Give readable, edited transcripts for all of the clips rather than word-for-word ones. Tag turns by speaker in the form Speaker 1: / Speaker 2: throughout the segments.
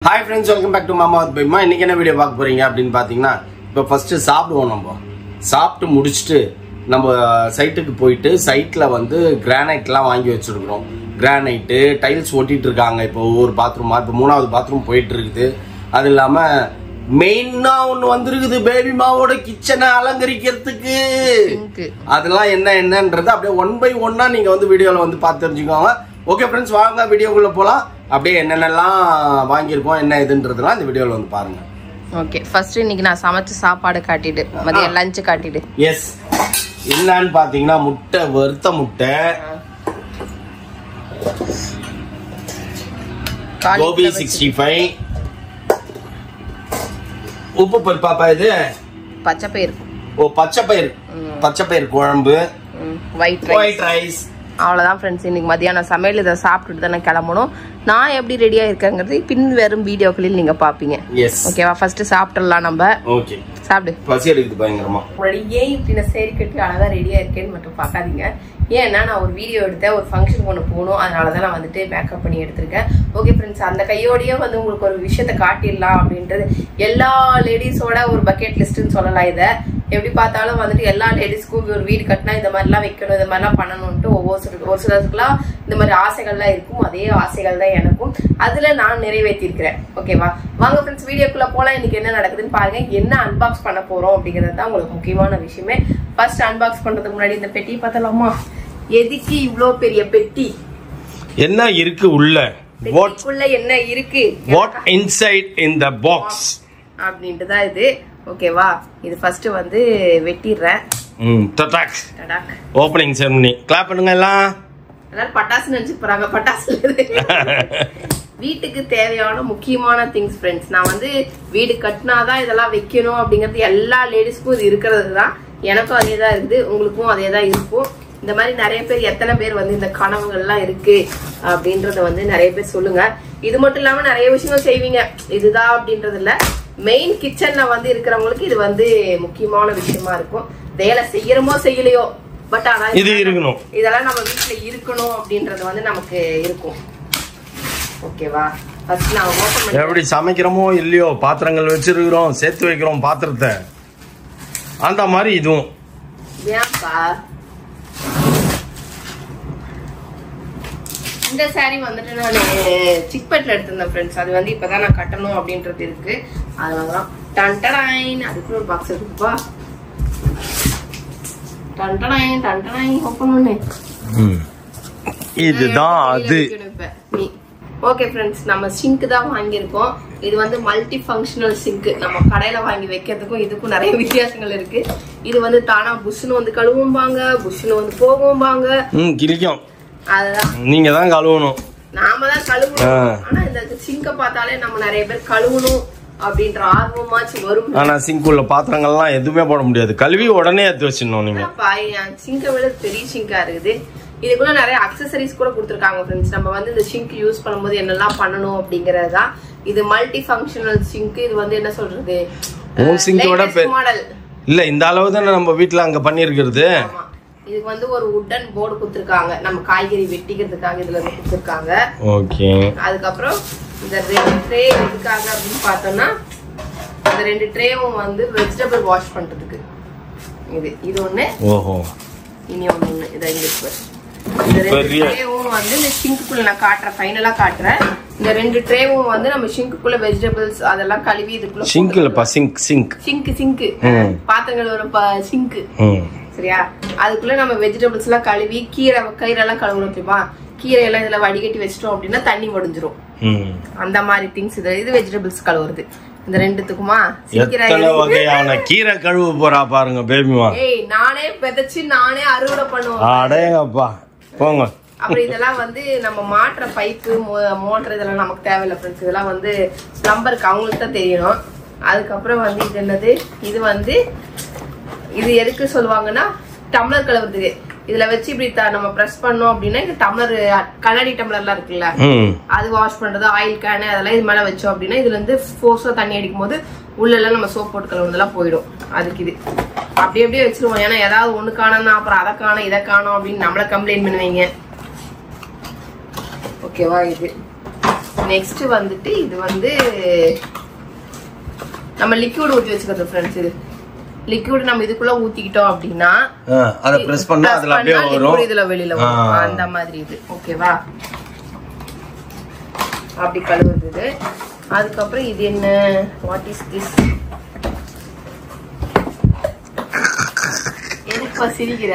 Speaker 1: Hi friends, welcome back to Mama with Bima. இன்னைக்கு என்ன video பார்க்க போறீங்க அப்படினு பாத்தீங்கன்னா இப்போ ஃபர்ஸ்ட் சாப்பிடுவோம். நம்ம சாப்பிட்டு முடிச்சிட்டு நம்ம சைட்டுக்கு போயிட்டு சைட்ல வந்து கிரானைட்லாம் வாங்கி வச்சிருக்கோம். கிரானைட் டைல்ஸ் ஒட்டிட்டு இருக்காங்க. இப்போ ஒரு பாத்ரூம் இப்போ மூணாவது பாத்ரூம் போயிட்டு இருக்குது. அது இல்லாம மெயினா ஒன்னு வந்திருக்குது பேபி மாவோட கிச்சனை அலங்கரிக்கிறதுக்கு. அதெல்லாம் என்னன்றது அப்படியே 1 by 1 நீங்க வந்து வீடியோல வந்து பார்த்து தெரிஞ்சுக்கோங்க. ஓகே ஃப்ரெண்ட்ஸ், வாங்க வீடியோக்குள்ள போலாம். அப்படியே என்னென்னலாம் வாங்கியிருக்கோம் என்ன இதுன்றதுலாம் இந்த வீடியோவில் வந்து பாருங்க.
Speaker 2: ஓகே, ஃபர்ஸ்ட் இன்னைக்கு நான் சமைச்ச சாப்பாடு காட்டிடு, மதியம் லஞ்ச் காட்டிடு.
Speaker 1: எஸ், என்னன்னு பாத்தீங்கன்னா முட்டை, வறுத்த முட்டை, கோபி 65, உப்பு பருப்பாப்பா, இது
Speaker 2: பச்சை பயிர்.
Speaker 1: ஓ பச்சை பயிர் குழம்பு, ஒயிட் ரைஸ்.
Speaker 2: அவ்வளோதான் ஃப்ரெண்ட்ஸ், இன்னைக்கு மதியானம் சமையல் இதை சாப்பிட்டுட்டு தானே கிளம்பணும். நான் எப்படி ரெடியா இருக்கேங்கிறது பின் வெறும் வீடியோக்களில் நீங்க பாப்பீங்க. ஓகேவா? ஃபர்ஸ்ட் சாப்பிடலாம் நம்ம.
Speaker 1: ஓகே,
Speaker 2: சாப்பிடு.
Speaker 1: பசி எடுக்குது பயங்கரமா.
Speaker 2: ஏன் இப்படி நான் சேரி கட்டி அழகா ரெடியா இருக்கேன்னு மட்டும் பார்க்காதீங்க. ஏன்னா நான் ஒரு வீடியோ எடுத்தேன், ஒரு ஃபங்க்ஷன் ஒன்று போகணும், அதனாலதான் நான் வந்துட்டு மேக்கப் பண்ணி எடுத்திருக்கேன். ஓகே ஃப்ரெண்ட்ஸ், அந்த கையோடய வந்து உங்களுக்கு ஒரு விஷயத்த காட்டிடலாம் அப்படின்றது. எல்லா லேடிஸோட ஒரு பக்கெட் லிஸ்ட்னு சொல்லலாம். இதை எப்படி பார்த்தாலும் வந்துட்டு எல்லா லேடிஸ்க்கும் ஒரு வீடு கட்டினா இந்த மாதிரிலாம் வைக்கணும், இந்த மாதிரிலாம் பண்ணணும்ட்டு ஒரு சிலருக்குலாம் இந்த மாதிரி ஆசைகள்லாம் இருக்கும். அதே ஆசைகள் தான் எனக்கும். அதுல நான் நிறைவேற்றிருக்கிறேன். ஓகேவா? வாங்க ஃப்ரெண்ட்ஸ், வீடியோக்குள்ள போலாம். இன்னைக்கு என்ன நடக்குதுன்னு பாருங்க. என்ன அன்பாக்ஸ் பண்ண போறோம் அப்படிங்கிறது தான் உங்களுக்கு முக்கியமான விஷயமே. ஃபர்ஸ்ட் அன்பாக்ஸ் பண்றதுக்கு முன்னாடி இந்த பெட்டி பார்த்தலாமா? எதுக்கு இவ்ளோ பெரிய பெட்டி?
Speaker 1: என்ன இருக்கு உள்ள?
Speaker 2: பெட்டிக்குள்ள என்ன இருக்கு?
Speaker 1: What inside in the box
Speaker 2: அப்படின்ட்டு தான் இது. ஓகேவா? இது ஃபர்ஸ்ட் வந்து வெட்டிடுறேன்.
Speaker 1: டடாக் ஓபனிங் செரமனி. கிளாப் பண்ணுங்க எல்லாம்.
Speaker 2: எல்லாரும் பட்டாசு நினைச்சு போறாங்க. பட்டாசு வீட்டுக்கு தேவையான முக்கியமான திங்ஸ் ஃப்ரெண்ட்ஸ். நான் வந்து வீடு கட்டினாதான் இதெல்லாம் வைக்கணும் அப்படிங்கிறது எல்லா லேடிஸ்க்கும் இது இருக்கிறது தான். எனக்கும் அதே தான் இருக்குது, உங்களுக்கும் அதே தான் இருக்கும். இந்த மாதிரி நிறைய பேர், எத்தனை பேர் வந்து இந்த கனவுகள்லாம் இருக்கு அப்படின்றத வந்து நிறைய பேர் சொல்லுங்க. இது மட்டும் இல்லாம நிறைய விஷயங்கள் செய்வீங்க, இதுதான் அப்படின்றது இல்ல. மெயின் கிச்சன்ல வந்து இருக்கிறவங்களுக்கு இது வந்து முக்கியமான விஷயமா இருக்கும். வேலை செய்யறமோ செய்யலையோ, பட் ஆனா இது இருக்கணும், இதெல்லாம் நம்ம வீட்டுல இருக்கணும் அப்படின்றது வந்து நமக்கு இருக்கும். ஓகேவா? ஃபர்ஸ்ட் நான் ஓபன் பண்ணி,
Speaker 1: எப்படி சமைக்கிறோமோ இல்லையோ பாத்திரங்கள் வச்சிருக்கிறோம், சேர்த்து வைக்கிறோம் பாத்திரத்தை, அந்த மாதிரி இதுவும்.
Speaker 2: ஏன்பா இந்த சாரி வந்துட்டு நான் சிக்பெட்ல எடுத்திருந்தேன் ஃப்ரெண்ட்ஸ். அது வந்து இப்பதான் நான் கட்டணும் அப்படின்றது இருக்கு. அதனாலதான் டன்டடைன் அதுக்குள்ள ஒரு பாக்ஸ் இருக்குப்பா. டன்டடைன் ஓபன் பண்ணு.
Speaker 1: இதுதான் அது.
Speaker 2: ஓகே ஃப்ரெண்ட்ஸ், நம்ம சிங்க் தான் வாங்கியிருக்கோம். இது வந்து மல்டி ஃபங்க்ஷனல் சிங்க். நம்ம கடையில வாங்கி வைக்கிறதுக்கும் இதுக்கும் நிறைய வித்தியாசங்கள் இருக்கு. இது வந்து தானா புஷ்னு வந்து கழுவும்பாங்க, புஷ்னு வந்து போகும்பாங்க,
Speaker 1: கிழிக்கும்.
Speaker 2: அதுதான்
Speaker 1: நீங்க தான் கழுவணும்,
Speaker 2: நாம தான் கழுவணும். ஆனா இந்த சிங்க பார்த்தாலே நம்ம நிறைய பேர் கழுவணும் அப்படின்ற ஆர்வமாச்சு வரும்.
Speaker 1: ஆனா சிங்க் உள்ள பாத்திரங்கள்லாம் எதுவுமே போட முடியாது, கழுவி உடனே எடுத்து வச்சிடணும். நீங்க
Speaker 2: சிங்கை விட பெரிய சிங்கா இருக்குது. இதுக்குள்ள நிறைய அக்சசரிஸ் கூட கொடுத்துருக்காங்க ஃப்ரெண்ட்ஸ். நம்ம வந்து இந்த சிங்க் யூஸ் பண்ணும்போது என்னெல்லாம் பண்ணணும் அப்படிங்கறது தான். இது மல்டி ஃபங்க்ஷனல் சிங்க். இது வந்து என்ன சொல்றது, மாடல்
Speaker 1: இல்ல, இந்த அளவு தானே நம்ம வீட்டுல அங்க பண்ணி இருக்கிறது.
Speaker 2: இதுக்கு வந்து ஒரு உட்டன் போர்டு கொடுத்துருக்காங்க, நம்ம காய்கறி வெட்டிக்கிறதுக்காக இதுல இருந்து கொடுத்துருக்காங்க.
Speaker 1: ஓகே.
Speaker 2: அதுக்கப்புறம் இந்த 2 ட்ரே எதுக்காக அப்படின்னு பார்த்தோம்னா, இந்த 2 ட்ரேவும் வந்து வெஜிடபிள் வாஷ் பண்றதுக்கு. இது ஒண்ணு. ஓஹோ. இனி ஒண்ணு இதை இருக்கு. இந்த 2 ட்ரேவும் வந்து இந்த சிங்க்குள்ள நான் காட்டுறேன், ஃபைனலா காட்டுறேன். இந்த 2 ட்ரேவும் வந்து நம்ம சிங்க்குள்ள வெஜிடபிள்ஸ் அதெல்லாம் கழுவி இதுக்குள்ள சிங்க் பாத்திரங்கள் வரும் சிங்க். சரியா? அதுக்குள்ள நம்ம வெஜிடபிள்ஸ் எல்லாம் கழுவி கீரைலாம் கழுவணும் தெரியுமா? கீரை எல்லாம் இதுல வடிகட்டி வச்சிட்டோம் அப்படின்னா தண்ணி வடிஞ்சிரும். அந்த மாதிரி திங்ஸ். இது வெஜிடபிள்ஸ் கழுவுறது. இந்த 2த்துக்குமா
Speaker 1: வகையான கீரை கழுவ போறா பாருங்க பேபிமா.
Speaker 2: ஏய், நானே விதைச்சு நானே அறுவடை பண்ணுவேன்.
Speaker 1: அடேங்கப்பா போங்க.
Speaker 2: அப்புறம் இதெல்லாம் வந்து நம்ம மாற்ற பைப்பு மோட்டர் இதெல்லாம் நமக்கு தேவையில்லை ஃப்ரெண்ட்ஸ். இதெல்லாம் வந்து பிளம்பருக்கு அவங்களுக்கு தான் தெரியணும். அதுக்கப்புறம் வந்து இது என்னது, இது வந்து இது எதுக்கு சொல்லுவாங்கன்னா டம்ளர் கழுவுறதுக்கு. இதுல வச்சு இப்படி நம்ம பிரஸ் பண்ணோம் அப்படின்னா இந்த டம்ளர், கண்ணாடி டம்ளர்லாம் இருக்குல்ல, அது வாஷ் பண்றது, ஆயில் கேனு அதெல்லாம் இது மேல வச்சோம் அப்படின்னா இதுல இருந்து ஃபோர்ஸா தண்ணி அடிக்கும் போது உள்ள எல்லாம் நம்ம சோப் போட்டு கழுவுறதெல்லாம் போயிடும். அதுக்கு இது அப்படியே வச்சிருவோம். ஏன்னா ஏதாவது ஒண்ணு காணோம்னா அப்புறம் அதை காணும் இதை காணும் அப்படின்னு நம்மள கம்ப்ளைண்ட் பண்ணுவீங்க. ஓகேவா? இது நெக்ஸ்ட் வந்துட்டு இது வந்து நம்ம லிக்விட் ஊத்தி வச்சுக்கிறது ஃப்ரெண்ட்ஸ். இது லிக்விட் நம்ம இதுக்குள்ள ஊத்திக்கிட்டோம் அப்படின்னா
Speaker 1: அத பிரஸ் பண்ணா அதுல அப்படியே வரும்,
Speaker 2: இதுல வெளியில வரும். அந்த மாதிரி இது ஓகேவா? அப்படி கழுவுறது. அதுக்கப்புறம் இது என்ன, வாட் இஸ் திஸ்? எதுப்பா சிரிக்கிற?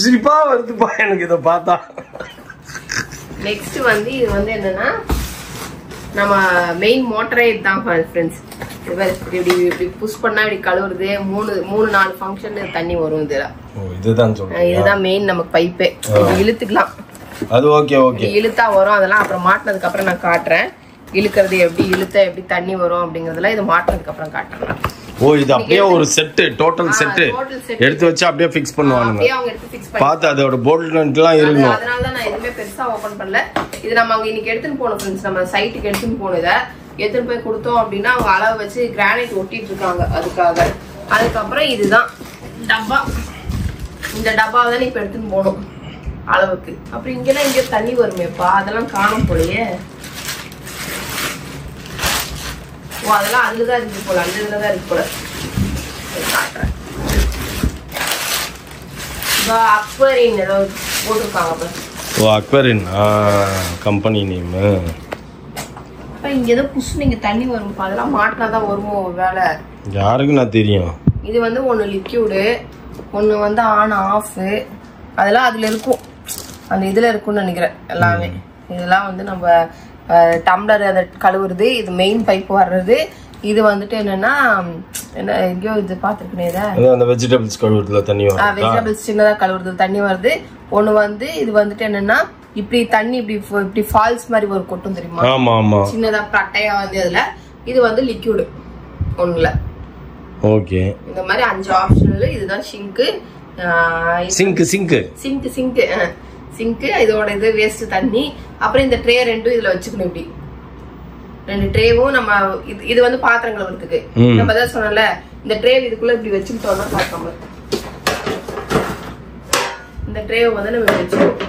Speaker 1: சிரிப்பா வருதுப்பா எனக்கு இத பார்த்தா.
Speaker 2: நெக்ஸ்ட் வந்து இது வந்து என்னன்னா நம்ம மெயின் மோட்டரே இதுதான் ஃப்ரெண்ட்ஸ். இப்படி புஷ் பண்ணா இப்படி கழுவுறது. 3-4 ஃபங்க்ஷன் தண்ணி வரும் இதுல.
Speaker 1: இதுதான் சொல்றேன்,
Speaker 2: இதுதான் மெயின் நமக்கு பைப்பே. இழுத்துக்கலாம்,
Speaker 1: அது ஓகே ஓகே.
Speaker 2: இழுத்தா வரும். அதெல்லாம் அப்புறம் மாட்டினதுக்கு அப்புறம் நான் காட்டுறேன். இழுக்கிறது எப்படி, இழுத்தா எப்படி தண்ணி வரும் அப்படிங்கறதெல்லாம் இது மாட்டினதுக்கு அப்புறம் காட்டுறேன்.
Speaker 1: ஓ, இது அப்படியே ஒரு செட், டோட்டல் செட் எடுத்து வச்சு அப்படியே ஃபிக்ஸ் பண்ணுவாங்க.
Speaker 2: அவங்க எடுத்து ஃபிக்ஸ் பண்ணி
Speaker 1: பார்த்து அதோட போல்ட்லாம் இருக்கும்.
Speaker 2: அதனால தான் நான் எதுவுமே பெருசா ஓபன் பண்ணல. இது நம்ம அங்க இன்னைக்கு எடுத்துட்டு போனோம் ஃப்ரெண்ட்ஸ். நம்ம சைட்டுக்கு எடுத்துட்டு போனதை எடுத்துட்டு போய் கொடுத்தோம் அப்படின்னா அவங்க அளவு வச்சு கிரானைட் ஒட்டிட்டு இருக்காங்க அதுக்காக. அதுக்கப்புறம் இதுதான் டப்பா. இந்த டப்பாவை தான் இப்ப எடுத்துட்டு போகணும் அளவுக்கு. அப்புறம் இங்கெல்லாம் இங்க தண்ணி வருமேப்பா, அதெல்லாம் காணும் போலயே. ஓ, அதெல்லாம் அதுலதான் இருக்கு போல, அந்த இதுலதான் இருக்கு போல. காட்டுறேன். அக்வரின் ஏதோ போட்டிருக்காங்க.
Speaker 1: ஓ, அக்வரின் கம்பெனி நேம்.
Speaker 2: இங்க ஏதோ புஷ் நீங்க தண்ணி வரும், அதெல்லாம் மாட்டினாதான் வருமோ வேலை,
Speaker 1: யாருக்கு நான் தெரியும்.
Speaker 2: இது வந்து ஒன்னு லிக்யூடு, ஒன்னு வந்து ஆன் ஆஃப், அதெல்லாம் அதுல இருக்கும், அந்த இதுல இருக்கும்னு நினைக்கிறேன் எல்லாமே. இதெல்லாம் வந்து நம்ம டம்ளர் அதை கழுவுறது. இது மெயின் பைப் வர்றது. இது வந்துட்டு என்னன்னா என்ன எங்கேயோ இது பாத்துருக்கேன்,
Speaker 1: அந்த வெஜிடபிள்ஸ் கழுவுறதுல தண்ணி வரும்,
Speaker 2: வெஜிடபிள்ஸ் சின்னதா கழுவுறதுல தண்ணி வருது. ஒண்ணு வந்து இது வந்துட்டு என்னன்னா இப்படி தண்ணி இப்படி ஃபால்ஸ் மாதிரி ஒரு கொட்டும் தெரியுமா?
Speaker 1: ஆமா ஆமா,
Speaker 2: சின்னதா பட்டையா வந்து அதுல. இது வந்து லிக்யூடு ஒண்ணுல.
Speaker 1: ஓகே,
Speaker 2: இந்த மாதிரி 5 ஆப்ஷன்ல. இதுதான் சிங்க். சிங்க் இதோட இது வேஸ்ட் தண்ணி. அப்புறம் இந்த ட்ரே ரெண்டும் இதுல வச்சுக்கணும். இப்படி 2 ட்ரேவும் நம்ம இது வந்து பாத்திரம் கழுவுறதுக்கு. நம்ம தான் சொன்னல, இந்த ட்ரே இதுக்குள்ள இப்படி வச்சுக்கிட்டோம்னா பாக்காம இந்த ட்ரேவை வந்து நம்ம வச்சுக்கணும்.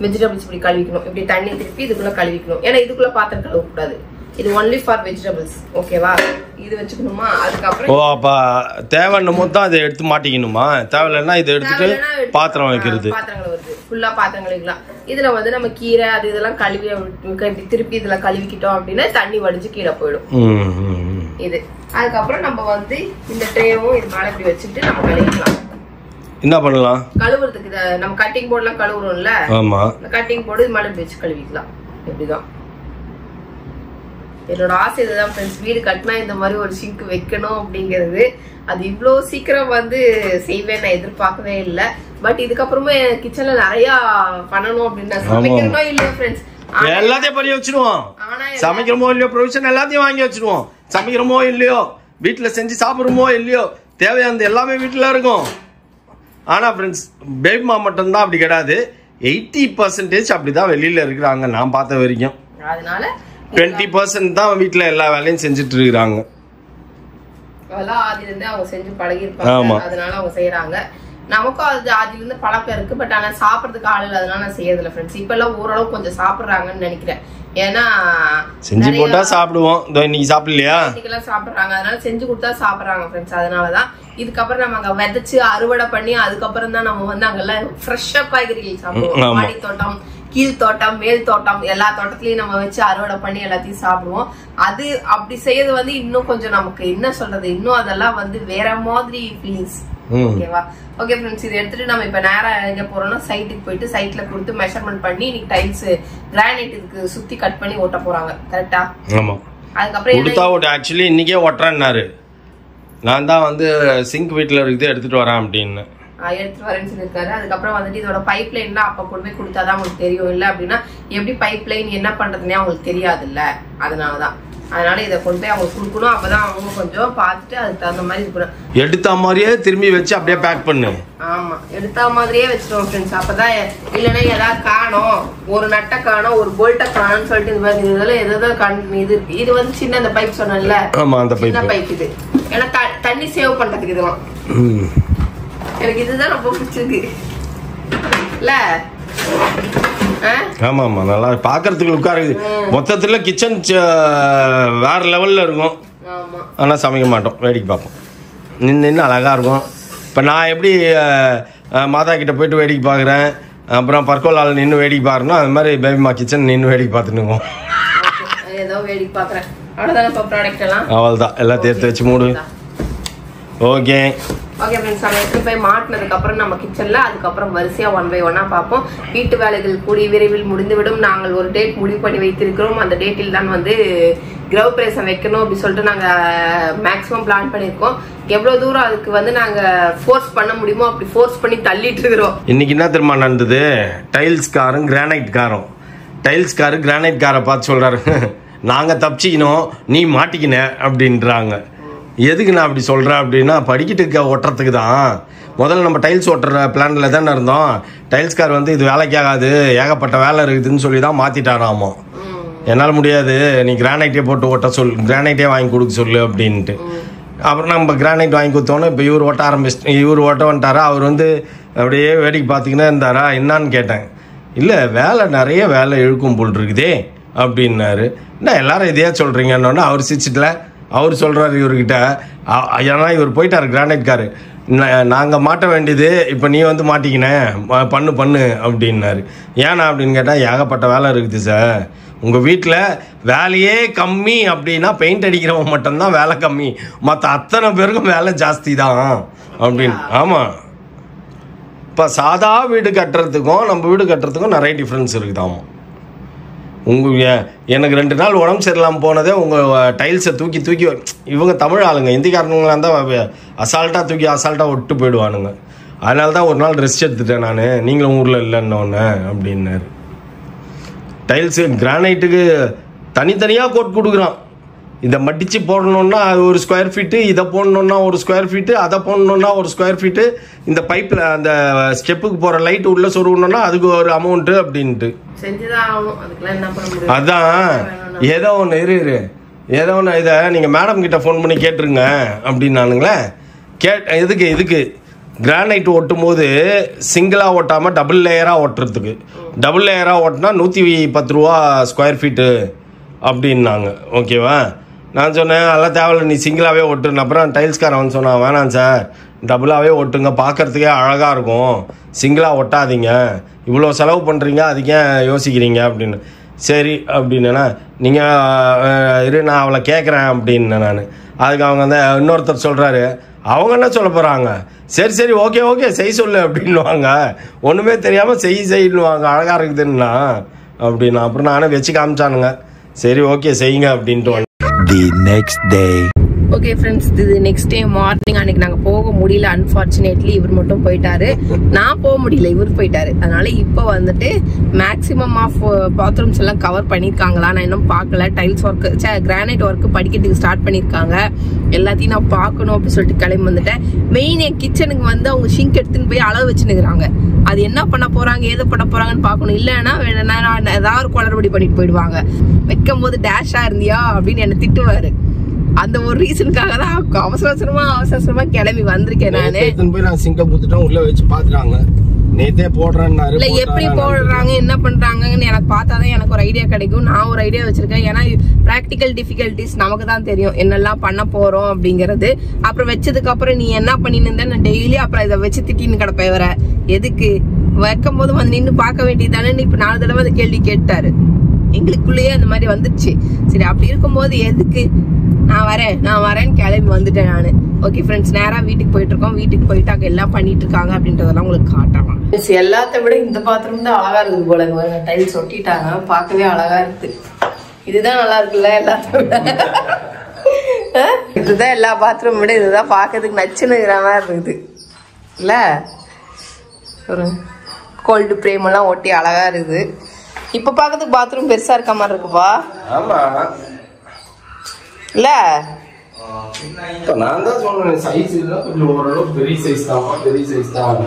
Speaker 2: வெஜிடபிள்ஸ் இப்படி கழுவிக்கணும். இப்படி தண்ணி திருப்பி இதுக்குள்ள கழுவிக்கணும். ஏன்னா இதுக்குள்ள பாத்திரம் கழுவ கூடாது. இது ஒன்லி ஃபார் வெஜிடபிள்ஸ். ஓகேவா? இது வச்சுக்கணுமா? அதுக்கப்புறம்
Speaker 1: ஓ, அப்ப தேவைன்னும் போது தான் இதை எடுத்து மாட்டிக்கணுமா? தேவையில்லைன்னா இதை எடுத்துட்டு பாத்திரம் வைக்கிறது.
Speaker 2: பாத்திரங்கள் வருது ஃபுல்லா பாத்திரம் கழுவிக்கலாம். இதுல வந்து நம்ம கீரை அது இதெல்லாம் கழுவி இப்படி திருப்பி இதுல கழுவிக்கிட்டோம் அப்படின்னா தண்ணி வடிஞ்சு கீழே போயிடும். இது அதுக்கப்புறம் நம்ம வந்து இந்த ட்ரேவும் இது மேல இப்படி வச்சுட்டு நம்ம கழுவிக்கலாம்.
Speaker 1: என்ன பண்ணலாம்?
Speaker 2: கழுவுறதுக்கு நம்ம கட்டிங் போர்ட் எல்லாம் கழுவுறோம்ல,
Speaker 1: ஆமா,
Speaker 2: கட்டிங் போர்டு இது மேல இப்படி வச்சு கழுவிக்கலாம். இப்படிதான் என்னோட ஆசை. இதுதான் ஃப்ரெண்ட்ஸ், வீடு கட்டினா இந்த மாதிரி ஒரு சிங்க் வைக்கணும் அப்படிங்கிறது. அது இவ்வளோ சீக்கிரம் வந்து செய்வேன் நான் எதிர்பார்க்கவே இல்லை. பட் இதுக்கப்புறமே கிச்சன்ல நிறைய பண்ணணும் அப்படின்னு நான் சமைக்கணும் இல்லையா ஃப்ரெண்ட்ஸ்,
Speaker 1: எல்லாத்தையும் பண்ணி வச்சிருவோம். சமைக்கிறோமோ இல்லையோ ப்ரொவிஷன் எல்லாத்தையும் வாங்கி வச்சிருவோம். சமைக்கிறோமோ இல்லையோ, வீட்டுல செஞ்சு சாப்பிடுறோமோ இல்லையோ, தேவையானது எல்லாமே வீட்டுல இருக்கும். ஆனா ஃப்ரெண்ட்ஸ், பேபி மா மட்டும் தான் அப்படி கிடையாது. 80% அப்படிதான் வெளியில இருக்கிறாங்க நான் பார்த்த வரைக்கும்.
Speaker 2: அதனால
Speaker 1: 20% தான் வீட்டுல எல்லா வேலையும் செஞ்சுட்டு இருக்காங்க.
Speaker 2: அதெல்லாம் ஆதில இருந்து அவங்க செஞ்சு பழகி இருப்பாங்க, அதனால அவங்க செய்யறாங்க. நமக்கும் அது ஆதில இருந்து பழக்கம் இருக்கு. பட் ஆனா சாப்பிடறதுக்கு ஆள் இல்லை, அதனால நான் செய்யறதில்ல ஃப்ரெண்ட்ஸ். இப்ப எல்லாம் ஓரளவு கொஞ்சம் சாப்பிடுறாங்கன்னு நினைக்கிறேன். ஏன்னா
Speaker 1: செஞ்சு போட்டா சாப்பிடுவோம். இன்னைக்கு சாப்பிடலையா,
Speaker 2: இன்னைக்கெல்லாம் சாப்பிடுறாங்க, அதனால செஞ்சு கொடுத்தா சாப்பிடுறாங்க ஃப்ரெண்ட்ஸ். அதனாலதான் இதுக்கப்புறம் நம்ம அங்க விதைச்சு அறுவடை பண்ணி அதுக்கப்புறம் தான் நம்ம வந்து அங்கெல்லாம் ஃப்ரெஷ்ஷா காய்கறிகள் சாப்பிடுவோம். மாடி தோட்டம், கீழ் தோட்டம், மேல் தோட்டம், எல்லா தோட்டத்திலயும் நம்ம வச்சு அறுவடை பண்ணி எல்லாத்தையும் சாப்பிடுவோம். அது அப்படி செய்யறது வந்து இன்னும் கொஞ்சம் நமக்கு என்ன சொல்றது, இன்னும் அதெல்லாம் வந்து வேற மாதிரி ஃபீலிங்ஸ். ஓகேவா? ஓகே ஃப்ரெண்ட்ஸ், இது எடுத்துட்டு நம்ம இப்ப நேரம் எங்க போறோம்னா சைட்டுக்கு போயிட்டு சைட்ல கொடுத்து மெஷர்மெண்ட் பண்ணி இன்னைக்கு டைல்ஸ் கிரானைட் இதுக்கு சுத்தி கட் பண்ணி ஓட்ட போறாங்க. கரெக்டா?
Speaker 1: ஆமா.
Speaker 2: அதுக்கப்புறம்
Speaker 1: கொடுத்தா ஓட்ட ஆக்சுவலி இன்னைக்கே ஓட்டுறேன்னாரு. நான் தான் வந்து சிங்க் வீட்டுல இருக்குது எடுத்துட்டு வரேன் அப்படின்னு
Speaker 2: எடுத்துட்டு வரேன்னு சொல்லியிருக்காரு. அதுக்கப்புறம் வந்துட்டு இதோட பைப் லைன்லாம் அப்ப கொண்டு போய் கொடுத்தாதான் உங்களுக்கு தெரியும். இல்ல அப்படின்னா எப்படி பைப் லைன் என்ன பண்றதுன்னே அவங்களுக்கு தெரியாது இல்ல. அதனால இதை கொண்டு போய் அவங்க கொடுக்கணும். அப்பதான் அவங்க கொஞ்சம் பார்த்துட்டு அதுக்கு தகுந்த மாதிரி இருக்கணும்.
Speaker 1: எடுத்த மாதிரியே திரும்பி வச்சு அப்படியே பேக் பண்ணு.
Speaker 2: ஆமா, எடுத்த மாதிரியே வச்சிருவோம் ஃப்ரெண்ட்ஸ். அப்பதான் இல்லைன்னா ஏதாவது காணும், ஒரு நட்டை காணும், ஒரு போல்ட்டை காணும்னு சொல்லிட்டு இந்த மாதிரி இதெல்லாம் எதாவது இது இருக்கு. இது வந்து சின்ன அந்த பைப் சொன்னேன்ல, சின்ன பைப் இது. ஏன்னா தண்ணி சேவ் பண்றதுக்கு இதெல்லாம். எனக்கு இதுதான் ரொம்ப பிடிச்சிருக்கு இல்ல.
Speaker 1: ஆமா ஆமா நல்லா பாக்குறதுக்கு லுக்கா இருக்குது. மொத்தத்துல கிச்சன் வேற லெவல்ல இருக்கும். ஆனா சமைக்க மாட்டோம், வேடிக்கை பார்ப்போம். நின்று அழகா இருக்கும். இப்போ நான் எப்படி மாதா கிட்ட போயிட்டு வேடிக்கை பார்க்குறேன், அப்புறம் பர்கோலால் நின்று வேடிக்கை பார்க்கணும், அது மாதிரி பேபிமா கிச்சன் நின்று வேடிக்கை பார்த்துருக்கோம்.
Speaker 2: ஏதோ வேடிக்கை பார்க்குறேன், அவ்வளோதானே. இப்போ ப்ராடக்ட் எல்லாம்
Speaker 1: அவ்வளோதான், எல்லாம் தேர்த்து வச்சு மூடு. ஓகே
Speaker 2: ஓகே ஃப்ரெண்ட்ஸ், நம்ம எடுத்து போய் மாட்டினதுக்கப்புறம் நம்ம கிச்சனில் அதுக்கப்புறம் வரிசையாக 1 by 1 பார்ப்போம். வீட்டு வேலைகள் கூடிய விரைவில் முடிந்துவிடும். நாங்கள் ஒரு டேட் முடிவு பண்ணி வைத்திருக்கிறோம். அந்த டேட்டில் தான் வந்து கிரகப்பிரவேசம் வைக்கணும் அப்படின்னு சொல்லிட்டு நாங்கள் மேக்ஸிமம் பிளான் பண்ணியிருக்கோம். எவ்வளோ தூரம் அதுக்கு வந்து நாங்கள் ஃபோர்ஸ் பண்ண முடியுமோ அப்படி ஃபோர்ஸ் பண்ணி தள்ளிட்டு இருக்கிறோம்.
Speaker 1: இன்னைக்கு என்ன தெரியுமா நடந்தது? டைல்ஸ் காரும் கிரானைட் காரும். டைல்ஸ் காரு கிரானைட் காரை பார்த்து சொல்கிறாரு, நாங்கள் தப்பிச்சிக்கணும், நீ மாட்டிக்கின அப்படின்றாங்க. எதுக்கு நான் அப்படி சொல்கிறேன் அப்படின்னா, படிக்கட்டுக்கு ஒட்டுறதுக்கு தான். முதல்ல நம்ம டைல்ஸ் ஒட்டுற பிளானில் தானே இருந்தோம். டைல்ஸ் கார் வந்து இது வேலைக்கு ஆகாது, ஏகப்பட்ட வேலை இருக்குதுன்னு சொல்லி தான் மாற்றிட்டாராமோ. என்னால் முடியாது, நீ கிரானைட்டே போட்டு ஓட்ட சொல், கிரானைட்டே வாங்கி கொடுக்க சொல்லு அப்படின்ட்டு. அப்புறம் நம்ம கிரானைட் வாங்கி கொடுத்தோன்னே இப்போ இவர் ஓட்ட ஆரம்பிச்சு, இவர் ஓட்ட வந்துட்டாரா. அவர் வந்து அப்படியே வேடிக்கை பார்த்துக்கினே இருந்தாரா. என்னான்னு கேட்டேன். இல்லை வேலை நிறைய வேலை இழுக்கும் போல் இருக்குதே அப்படின்னாரு. என்ன எல்லாரும் இதையே சொல்கிறீங்கன்னொன்னே அவர் சிரிச்சிட்டல. அவர் சொல்கிறார் இவர்கிட்ட, ஏன்னா இவர் போயிட்டார் கிரானைட் காரு, நாங்கள் மாட்ட வேண்டியது இப்போ நீ வந்து மாட்டிக்கினேன், பண்ணு அப்படின்னாரு. ஏன்னா அப்படின்னு கேட்டால், ஏகப்பட்ட வேலை இருக்குது சார், உங்கள் வீட்டில் வேலையே கம்மி அப்படின்னா பெயிண்ட் அடிக்கிறவங்க மட்டும்தான் வேலை கம்மி, மற்ற அத்தனை பேருக்கும் வேலை ஜாஸ்தி தான் அப்படின்னு. ஆமாம், இப்போ சாதா வீடு கட்டுறதுக்கும் நம்ம வீடு கட்டுறதுக்கும் நிறைய டிஃப்ரென்ஸ் இருக்குது. ஆமாம், எனக்கு 2 நாள் உடம்பு சரியில்லாமல் போனதே உங்கள் டைல்ஸை தூக்கி இவங்க தமிழ் ஆளுங்க, இந்திக்காரனுங்களாக இருந்தால் அசால்ட்டாக ஒட்டு போயிடுவானுங்க. அதனால தான் ஒரு நாள் ரெஸ்ட் எடுத்துட்டேன் நான், நீங்களும் ஊரில் இல்லைன்னொன்னே அப்படின்னாரு. டைல்ஸு கிரானைட்டுக்கு தனித்தனியாக கோட் கொடுக்குறான். இதை மடித்து போடணுன்னா அது 1 ஸ்கொயர் ஃபீட்டு, இதை போடணுன்னா 1 ஸ்கொயர் ஃபீட்டு, அதை போடணுன்னா 1 ஸ்கொயர் ஃபீட்டு, இந்த பைப்பில் அந்த ஸ்டெப்புக்கு போகிற லைட் உள்ளே சொருகணுன்னா அதுக்கு ஒரு அமௌண்ட்டு அப்படின்ட்டு. அதான் ஏதோ ஒன்று ஏதோ ஒன்று, இதை நீங்கள் மேடம் கிட்ட ஃபோன் பண்ணி கேட்டுருங்க அப்படின்னானுங்களே. எதுக்கு கிரானைட் ஓட்டும் போது சிங்கிளாக ஓட்டாமல் டபுள் லேயராக ஓட்டுறதுக்கு. டபுள் லேயராக ஓட்டினா 110 ரூபா ஸ்கொயர் ஃபீட்டு அப்படின்னாங்க. ஓகேவா, நான் சொன்னேன் அதெல்லாம் தேவையில்ல, நீ சிங்கிளாகவே ஒட்டுன்னு. அப்புறம் டைல்ஸ்காரன் வந்து சொன்னான், வேணாம் சார் டபுளாகவே ஒட்டுங்க, பார்க்குறதுக்கே அழகாக இருக்கும், சிங்கிளாக ஒட்டாதீங்க, இவ்வளோ செலவு பண்ணுறீங்க அதுக்கே யோசிக்கிறீங்க அப்படின்னு. சரி அப்படின்னா, நீங்கள் நான் அவளை கேட்குறேன் அப்படின்னு நான். அதுக்கு அவங்க வந்து இன்னொருத்தர் சொல்கிறாரு, அவங்க என்ன சொல்ல போகிறாங்க, சரி ஓகே செய் சொல்லு அப்படின்வாங்க, ஒன்றுமே தெரியாமல் செய்யணுவாங்க, அழகாக இருக்குதுன்னா அப்படின்னா. அப்புறம் நானே வச்சு காமிச்சானுங்க, சரி ஓகே செய்யுங்க அப்படின்ட்டு.
Speaker 3: The next day.
Speaker 2: Okay friends, இது நெக்ஸ்ட் டே மார்னிங். அன்னைக்கு நாங்கள் போக முடியல, அன்ஃபார்ச்சுனேட்லி இவர் மட்டும் போயிட்டாரு, நான் போக முடியல, இவர் போயிட்டாரு. அதனால இப்போ வந்துட்டு மேக்ஸிமம் ஆஃப் பாத்ரூம்ஸ் எல்லாம் கவர் பண்ணியிருக்காங்களா நான் இன்னும் பார்க்கல. டைல்ஸ் ஒர்க்கு, கிரானைட் ஒர்க்கு படிக்கிறதுக்கு ஸ்டார்ட் பண்ணியிருக்காங்க. எல்லாத்தையும் நான் பார்க்கணும் அப்படின்னு சொல்லிட்டு கிளம்பி வந்துட்டேன். மெயின் என் கிச்சனுக்கு வந்து அவங்க ஷிங்க் எடுத்துன்னு போய் அளவு வச்சுன்னுக்குறாங்க. அது என்ன பண்ண போறாங்க, ஏது பண்ண போறாங்கன்னு பார்க்கணும். இல்லைன்னா ஏதாவது ஒரு குளறுபடி பண்ணிட்டு போயிடுவாங்க. வைக்கும் போது டேஷா இருந்தியா அப்படின்னு என்ன திட்டுவாரு. அந்த ஒரு ரீசனுக்காக தான் அவசரமா கிளம்பி வந்திருக்கேன் நானு.
Speaker 1: சிங்க புத்துட்டோம், உள்ள வச்சு பாத்துறாங்க, நேத்தே போடுறேன்னாரு.
Speaker 2: இல்ல எப்படி போடுறாங்க என்ன பண்றாங்கன்னு எனக்கு பார்த்தாதான் எனக்கு ஒரு ஐடியா கிடைக்கும். நான் ஒரு ஐடியா வச்சிருக்கேன். ஏன்னா பிராக்டிக்கல் டிஃபிகல்டிஸ் நமக்கு தான் தெரியும் என்னெல்லாம் பண்ண போறோம் அப்படிங்கறது. அப்புறம் வச்சதுக்கு அப்புறம் நீ என்ன பண்ணின்னு இருந்த, நான் டெய்லி அப்புறம் இதை வச்சு திட்டின்னு கிடப்பேன். வர எதுக்கு வைக்கும் போது வந்து நின்று பார்க்க வேண்டியதானே. இப்ப 4 தடவை அந்த கேள்வி கேட்டாரு, எங்களுக்குள்ளேயே அந்த மாதிரி வந்துடுச்சு. சரி, அப்படி இருக்கும்போது எதுக்கு நான் வரேன்னு கிளம்பி வந்துட்டேன் நானு. ஓகே ஃப்ரெண்ட்ஸ், நேரா வீட்டுக்கு போயிட்டு இருக்கோம். வீட்டுக்கு போயிட்டு அங்க எல்லாம் பண்ணிட்டு இருக்காங்க அப்படின்றதெல்லாம் உங்களுக்கு காட்டலாம். எல்லாத்த விட இந்த பாத்ரூம் தான் அழகா இருக்குது போல. டைல்ஸ் ஒட்டிட்டாங்க, பார்க்கவே அழகா இருக்கு. இதுதான் நல்லா இருக்குல்ல எல்லாத்த விட. இதுதான் எல்லா பாத்ரூம் விட இதுதான் பார்க்கறதுக்கு நச்சுன்னு இருக்கிற மாதிரி இருக்குது இல்ல. ஒரு கோல்டு பிரேம் எல்லாம் ஒட்டி அழகா இருக்குது. இப்ப பாக்கிறதுக்கு பாத்ரூம் பெருசா இருக்க மாதிரி இருக்குப்பா.
Speaker 1: ஆமா
Speaker 2: இல்ல,
Speaker 1: நான் தான் சொல்றேன் சைஸ் இல்ல, கொஞ்சம் ஓரளவு பெரிய சைஸ் தான்.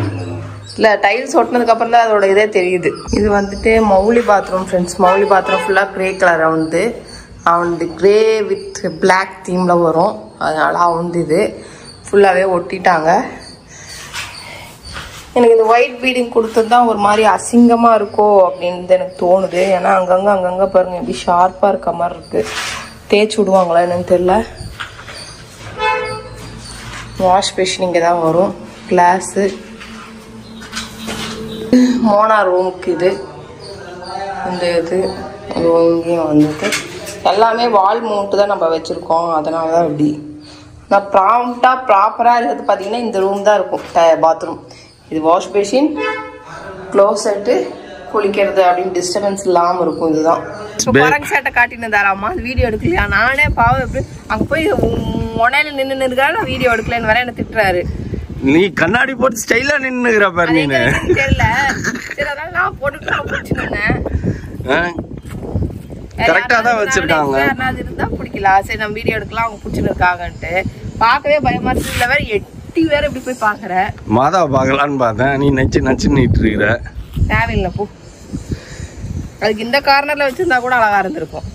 Speaker 2: இல்ல டைல்ஸ் ஒட்டினதுக்கு அப்புறம் தான் அதோட இதே தெரியுது. இது வந்துட்டு Mouli bathroom friends. Mouli bathroom ஃபுல்லா கிரே கலர் அவனுது கிரே வித் பிளாக் தீம்ல வரும். அதனால அவனுது இது ஃபுல்லாவே ஒட்டிட்டாங்க. எனக்கு இந்த ஒயிட் பீடிங் கொடுத்தது தான் ஒரு மாதிரி அசிங்கமா இருக்கோ அப்படின்னு எனக்கு தோணுது. ஏன்னா அங்கங்க பாருங்க எப்படி ஷார்ப்பா இருக்க மாதிரி இருக்கு. தேய்ச்சி விடுவாங்களா என்னன்னு தெரியல. வாஷ் பேஷன் இங்கே தான் வரும். கிளாஸு மோனா ரூமுக்கு இது இந்த இது இங்கேயும் வந்துட்டு எல்லாமே வால் மவுண்ட்டு தான் நம்ம வச்சுருக்கோம். அதனால தான் இப்படி நான் ப்ராப்பராக இருக்கிறது பார்த்தீங்கன்னா இந்த ரூம் தான் இருக்கும். பாத்ரூம் இது வாஷ் பேஷின் க்ளோசெட்டு குளிக்கிறது அப்படின்னு டிஸ்டர்பன்ஸ் இல்லாமல் இருக்கும். இதுதான் பரங்க சேட்டை காட்டினதாராமா வீடியோ எடுக்கலையா? நானே பாவம் எப்படி அங்கே போய் முனையில நின்று இருக்கா நான் வீடியோ எடுக்கலன்னு வர என்ன திட்டுறாரு.
Speaker 1: நீ கண்ணாடி போட்டு ஸ்டைலா நின்னுகிற பாரு. நீ
Speaker 2: தெரியல சரி அதனால நான் போட்டுட்டு பிடிச்சிருந்தேன்.
Speaker 1: கரெக்டா தான் வச்சிருக்காங்க.
Speaker 2: இருந்தா பிடிக்கலாம் சரி நம்ம வீடியோ எடுக்கலாம் அவங்க பிடிச்சிட்டு இருக்காங்கன்ட்டு பார்க்கவே பயமா இருக்கு. இல்ல வேற எட்டி வேற இப்படி போய் பாக்குற
Speaker 1: மாதாவை பார்க்கலான்னு பார்த்தேன். நீ நச்சுன்னு இருக்கிற
Speaker 2: தேவையில்லை போ. அதுக்கு இந்த கார்னர்ல வச்சிருந்தா கூட அழகா இருந்திருக்கும்.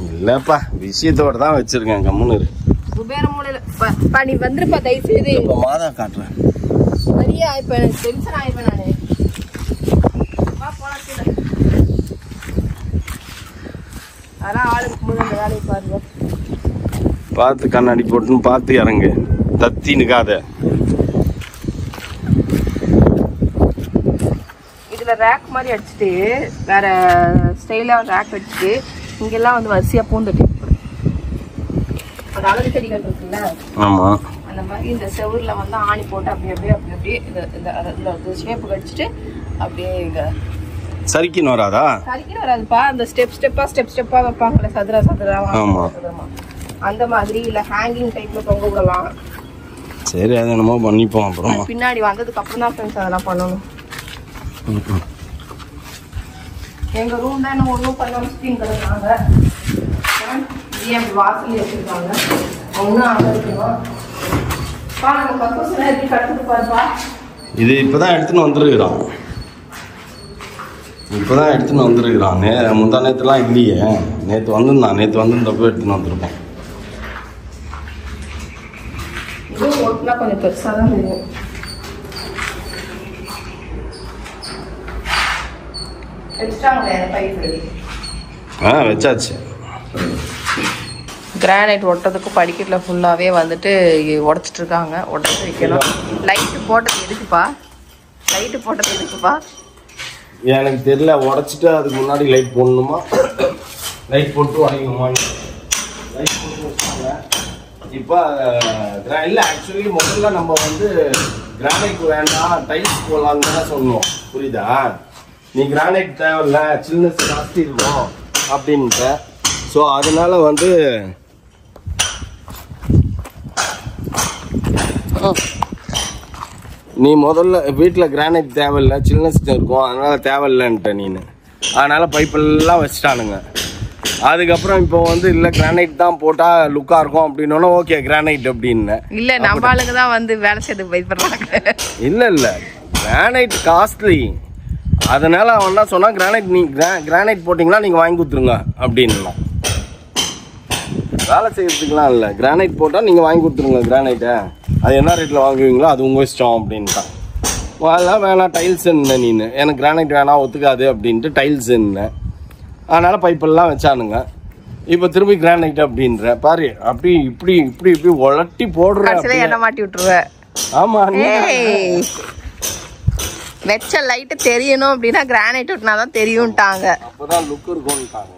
Speaker 1: இல்லப்பா விஷயத்தோட தான் வச்சிருக்கேன். கம்முன்னு
Speaker 2: குபேர மூலையில நீ வந்துருப்பா தயவு செய்து.
Speaker 1: இப்ப மாதா காட்டுறேன்.
Speaker 2: சரியா இப்ப எனக்கு டென்ஷன் ஆயிப்பேன் நானு. அதான் ஆளுக்கு போது அந்த வேலையை பாருங்க.
Speaker 1: பார்த்து கண்ணாடி போட்டுன்னு பார்த்து இறங்கு. தத்தி நிக்காத.
Speaker 2: இதுல ரேக் மாதிரி அடிச்சுட்டு வேற ஸ்டைலா ரேக் அடிச்சுட்டு இங்கெல்லாம் வந்து வரிசையா பூந்துட்டு அந்த அழகு செடிகள் இருக்குல்ல
Speaker 1: ஆமா
Speaker 2: அந்த மாதிரி இந்த செவுர்ல வந்து ஆணி போட்டு அப்படியே இந்த ஷேப்பு கடிச்சிட்டு அப்படியே இங்க
Speaker 1: சரிக்கின்னு வராதா?
Speaker 2: சரிக்கின்னு வராதுப்பா. அந்த ஸ்டெப்பா வைப்பாங்கல்ல சதுரமா அந்த மாதிரி இல்ல ஹேங்கிங் டைப்ல தொங்க விடலாம்.
Speaker 1: சரி அது என்னமோ பண்ணிப்போம். அப்புறம்
Speaker 2: பின்னாடி வந்ததுக்கு அப்புறம் தான் ஃப்ரெண்ட்ஸ் அதெல்லாம் பண்ணணும். எங்க ரூம் தான் என்ன ஒன்றும் பண்ணாம ஸ்கிரீன் கிடக்குறாங்க. வாசல் வச்சிருக்காங்க ஒன்றும் அங்கே இருக்கணும். நம்ம பக்கம் எப்படி கட்டுட்டு பாருப்பா.
Speaker 1: இது இப்பதான் எடுத்துன்னு வந்துருக்குறான். இப்பதான் எடுத்துன்னு வந்துருக்குறான். முந்தா நேற்றுலாம் இல்லையே. நேற்று வந்திருந்தப்போ எடுத்துன்னு வந்துருப்பான்.
Speaker 2: இதுவும் ஓட்டுனா கொஞ்சம் பெருசாக தான் தெரியும்.
Speaker 1: வச்சாச்சு.
Speaker 2: கிரானைட் ஒட்டுறதுக்கு படிக்கட்டுல ஃபுல்லாவே வந்துட்டு உடைச்சிட்டு இருக்காங்க. உடச்சு வைக்கணும். லைட்டு போட்டது எதுக்குப்பா?
Speaker 1: எனக்கு தெரியல. உடைச்சிட்டு அதுக்கு முன்னாடி லைட் போடணுமா லைட் போட்டு உடைக்கணுமா? லைட் போட்டு வச்சாங்க. இப்போ இல்லை ஆக்சுவலி முதல்ல நம்ம வந்து கிரானைட் வேண்டாம் டைல்ஸ் போடலான்னு தானே சொன்னோம். புரியுதா? நீ கிரானைட் தேவையில்ல சில்னஸ் ஜாஸ்தி இருக்கும் அப்படின்ட்டு. ஸோ அதனால வந்து நீ முதல்ல வீட்டில் கிரானைட் தேவையில்லை சில்னஸ் இருக்கும் அதனால தேவையில்லைன்ட்ட நீனு. அதனால பைப்பெல்லாம் வச்சுட்டானுங்க. அதுக்கப்புறம் இப்போ வந்து இல்லை கிரானைட் தான் போட்டால் லுக்காக இருக்கும் அப்படின்னோன்னா ஓகே கிரானைட் அப்படின்னு.
Speaker 2: இல்லை நம்ம ஆளுங்க தான் வந்து வேலை செய்து பயப்படுறாங்க.
Speaker 1: இல்லை கிரானைட் காஸ்ட்லி. அதனால அவன் என்ன சொன்னா கிரானைட் நீ கிரானைட் போட்டிங்கன்னா நீங்கள் வாங்கி கொடுத்துருங்க அப்படின்லாம். வேலை செய்யறதுக்குலாம் இல்லை கிரானைட் போட்டால் நீங்கள் வாங்கி கொடுத்துருங்க கிரானைட்டை. அது என்ன ரேட்டில் வாங்குவீங்களோ அது உங்கள் இஷ்டம் அப்படின்ட்டான். அதெல்லாம் வேணாம் டைல்ஸ் என்ன நீனு எனக்கு கிரானைட் வேணாம் ஒத்துக்காது அப்படின்ட்டு டைல்ஸ் என்ன. அதனால் பைப்பெல்லாம் வச்சானுங்க. இப்போ திரும்பி கிரானைட் அப்படின்ற பாரு அப்படி இப்படி உலட்டி போடுற
Speaker 2: என்ன மாட்டி விட்டுருவேன்.
Speaker 1: ஆமாம்
Speaker 2: வெச்ச லைட்டு தெரியணும் அப்படின்னா கிரானைட் ஒட்டினாதான் தெரியும்ட்டாங்க.
Speaker 1: அப்போதான் லுக் இருக்கும்ட்டாங்க.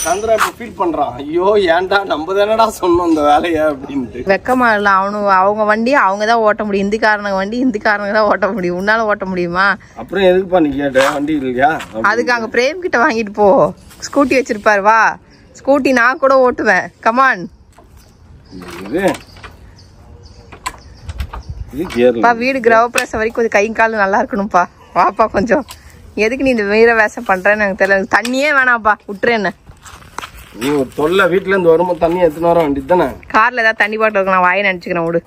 Speaker 1: சந்திரா இப்போ ஃபீல் பண்றான். ஐயோ ஏன்டா நம்ம தானடா சொன்னோம் இந்த வேலையை அப்படின்ட்டு.
Speaker 2: வெக்கமா இல்லை அவங்க வண்டி அவங்க தான் ஓட்ட முடியும். இந்திக்காரங்க வண்டி இந்திக்காரங்க தான் ஓட்ட முடியும். உன்னால ஓட்ட முடியுமா?
Speaker 1: அப்புறம் எதுக்குப்பா நீ கேட்ட வண்டி இல்லையா? அதுக்கு
Speaker 2: அங்க பிரேம் கிட்ட வாங்கிட்டு போ. ஸ்கூட்டி வச்சிருப்பாரு வா. ஸ்கூட்டி நான் கூட ஓட்டுவேன். கமான். வீடு கிரகப்பிரவேசம் வரைக்கும் கொஞ்சம் கை கால் நல்லா இருக்கணும்ப்பா. வாப்பா கொஞ்சம். எதுக்கு நீ இந்த வீர வேஷம் பண்றேன்னு எனக்கு தெரியல. தண்ணியே வேணாப்பா விட்டுரு. என்ன
Speaker 1: நீ ஒரு தொல்லை வீட்டுல இருந்து வரும்போது தண்ணி எடுத்துன்னு வர வேண்டியது தானே.
Speaker 2: கார்ல ஏதாவது தண்ணி பாட்டில் இருக்கு நான் வாயை நினைச்சுக்கிறேன் விடு.